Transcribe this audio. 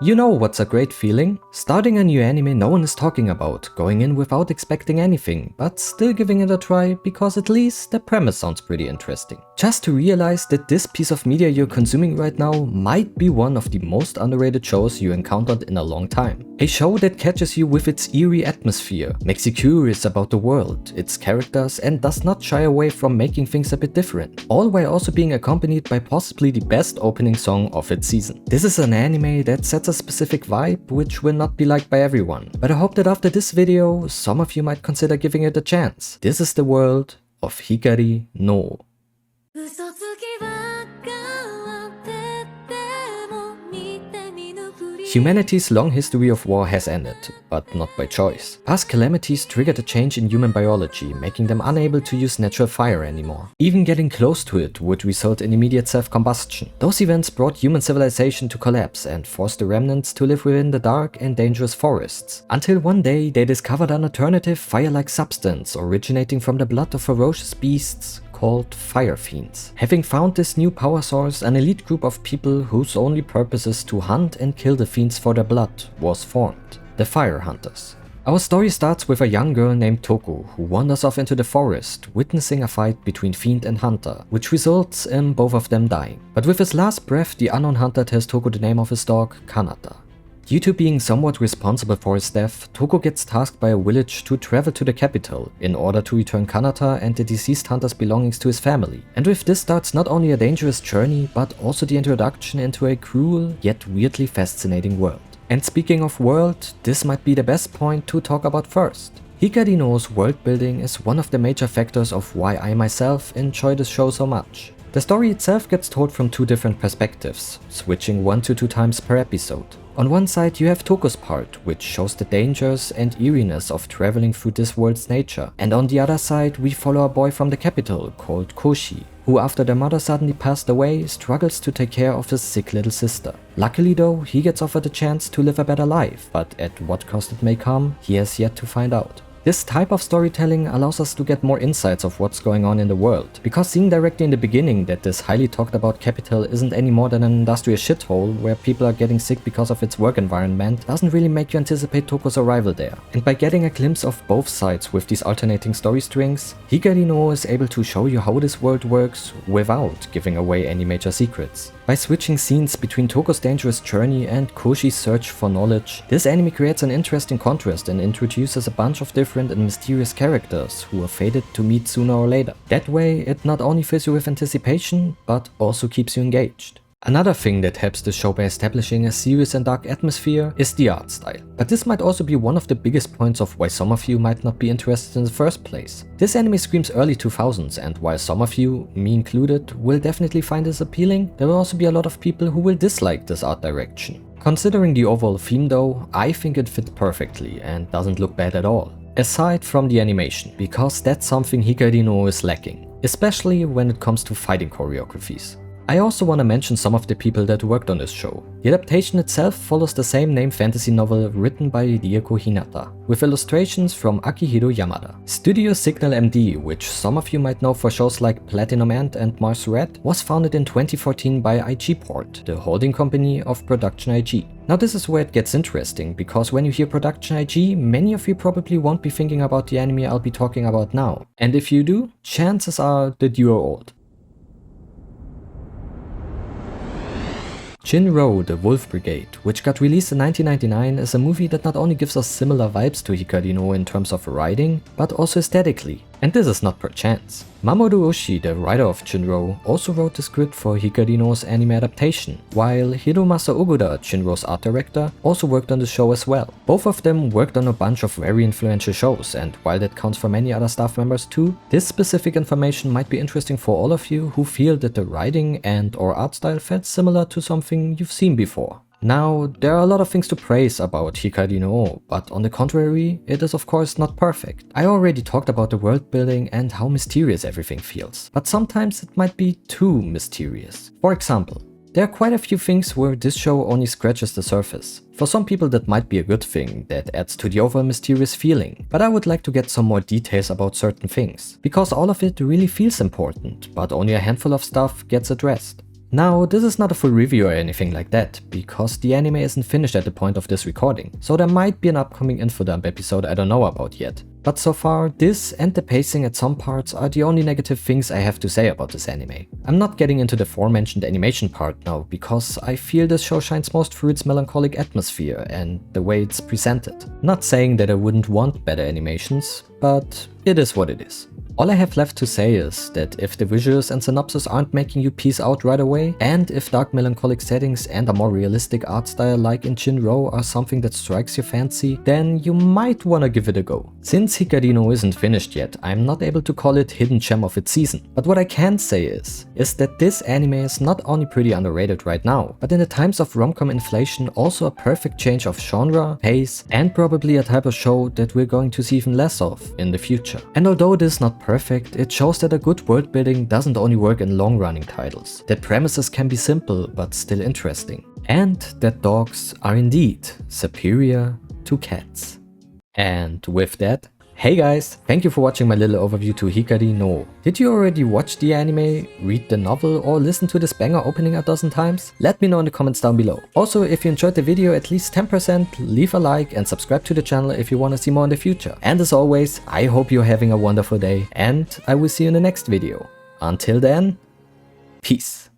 You know what's a great feeling? Starting a new anime no one is talking about, going in without expecting anything, but still giving it a try because at least the premise sounds pretty interesting. Just to realize that this piece of media you're consuming right now might be one of the most underrated shows you encountered in a long time. A show that catches you with its eerie atmosphere, makes you curious about the world, its characters, and does not shy away from making things a bit different, all while also being accompanied by possibly the best opening song of its season. This is an anime that sets a specific vibe which will not be liked by everyone, but I hope that after this video, some of you might consider giving it a chance. This is the world of Hikari no. Humanity's long history of war has ended, but not by choice. Past calamities triggered a change in human biology, making them unable to use natural fire anymore. Even getting close to it would result in immediate self-combustion. Those events brought human civilization to collapse and forced the remnants to live within the dark and dangerous forests. Until one day they discovered an alternative fire-like substance originating from the blood of ferocious beasts called fire fiends. Having found this new power source, an elite group of people whose only purpose is to hunt and kill the fiends for their blood was formed, the Fire Hunters. Our story starts with a young girl named Toko who wanders off into the forest, witnessing a fight between fiend and hunter, which results in both of them dying. But with his last breath, the unknown hunter tells Toko the name of his dog, Kanata. Due to being somewhat responsible for his death, Toko gets tasked by a village to travel to the capital in order to return Kanata and the deceased hunter's belongings to his family. And with this starts not only a dangerous journey, but also the introduction into a cruel yet weirdly fascinating world. And speaking of world, this might be the best point to talk about first. Hikari no's world building is one of the major factors of why I myself enjoy this show so much. The story itself gets told from two different perspectives, switching 1 to 2 times per episode. On one side you have Toko's part, which shows the dangers and eeriness of traveling through this world's nature, and on the other side we follow a boy from the capital called Koshi, who after their mother suddenly passed away struggles to take care of his sick little sister. Luckily though, he gets offered a chance to live a better life, but at what cost it may come, he has yet to find out. This type of storytelling allows us to get more insights of what's going on in the world, because seeing directly in the beginning that this highly talked about capital isn't any more than an industrial shithole where people are getting sick because of its work environment doesn't really make you anticipate Toko's arrival there. And by getting a glimpse of both sides with these alternating story strings, Hikari no is able to show you how this world works without giving away any major secrets. By switching scenes between Toko's dangerous journey and Koshi's search for knowledge, this anime creates an interesting contrast and introduces a bunch of different and mysterious characters who are fated to meet sooner or later. That way, it not only fills you with anticipation, but also keeps you engaged. Another thing that helps the show by establishing a serious and dark atmosphere is the art style. But this might also be one of the biggest points of why some of you might not be interested in the first place. This anime screams early 2000s, and while some of you, me included, will definitely find this appealing, there will also be a lot of people who will dislike this art direction. Considering the overall theme though, I think it fit perfectly and doesn't look bad at all. Aside from the animation, because that's something Hikari no is lacking, especially when it comes to fighting choreographies. I also want to mention some of the people that worked on this show. The adaptation itself follows the same name fantasy novel written by Ryoko Hinata, with illustrations from Akihiro Yamada. Studio Signal MD, which some of you might know for shows like Platinum Ant and Mars Red, was founded in 2014 by IG Port, the holding company of Production IG. Now this is where it gets interesting, because when you hear Production IG, many of you probably won't be thinking about the anime I'll be talking about now. And if you do, chances are that you are old. Jin-roh, The Wolf Brigade, which got released in 1999, is a movie that not only gives us similar vibes to Hikari no in terms of writing, but also aesthetically. And this is not per chance. Mamoru Oshii, the writer of Jin-roh, also wrote the script for Hikari no's anime adaptation, while Hiromasa Oguda, Jin-roh's art director, also worked on the show as well. Both of them worked on a bunch of very influential shows, and while that counts for many other staff members too, this specific information might be interesting for all of you who feel that the writing and or art style felt similar to something you've seen before. Now, there are a lot of things to praise about Hikari no, but on the contrary, it is of course not perfect. I already talked about the world building and how mysterious everything feels, but sometimes it might be too mysterious. For example, there are quite a few things where this show only scratches the surface. For some people that might be a good thing, that adds to the overall mysterious feeling, but I would like to get some more details about certain things, because all of it really feels important, but only a handful of stuff gets addressed. Now, this is not a full review or anything like that, because the anime isn't finished at the point of this recording, so there might be an upcoming info dump episode I don't know about yet. But so far, this and the pacing at some parts are the only negative things I have to say about this anime. I'm not getting into the aforementioned animation part now, because I feel this show shines most through its melancholic atmosphere and the way it's presented. Not saying that I wouldn't want better animations, but it is what it is. All I have left to say is that if the visuals and synopsis aren't making you peace out right away, and if dark melancholic settings and a more realistic art style like in jin-roh are something that strikes your fancy, then you might wanna give it a go. Since Hikari isn't finished yet, I'm not able to call it hidden gem of its season. But what I can say is that this anime is not only pretty underrated right now, but in the times of rom-com inflation also a perfect change of genre, pace, and probably a type of show that we're going to see even less of in the future. And although it is not perfect, it shows that a good world building doesn't only work in long-running titles, that premises can be simple but still interesting, and that dogs are indeed superior to cats. And with that, hey guys, thank you for watching my little overview to Hikari no. Did you already watch the anime, read the novel, or listen to this banger opening a dozen times? Let me know in the comments down below. Also, if you enjoyed the video at least 10%, leave a like and subscribe to the channel if you want to see more in the future. And as always, I hope you're having a wonderful day, and I will see you in the next video. Until then, peace.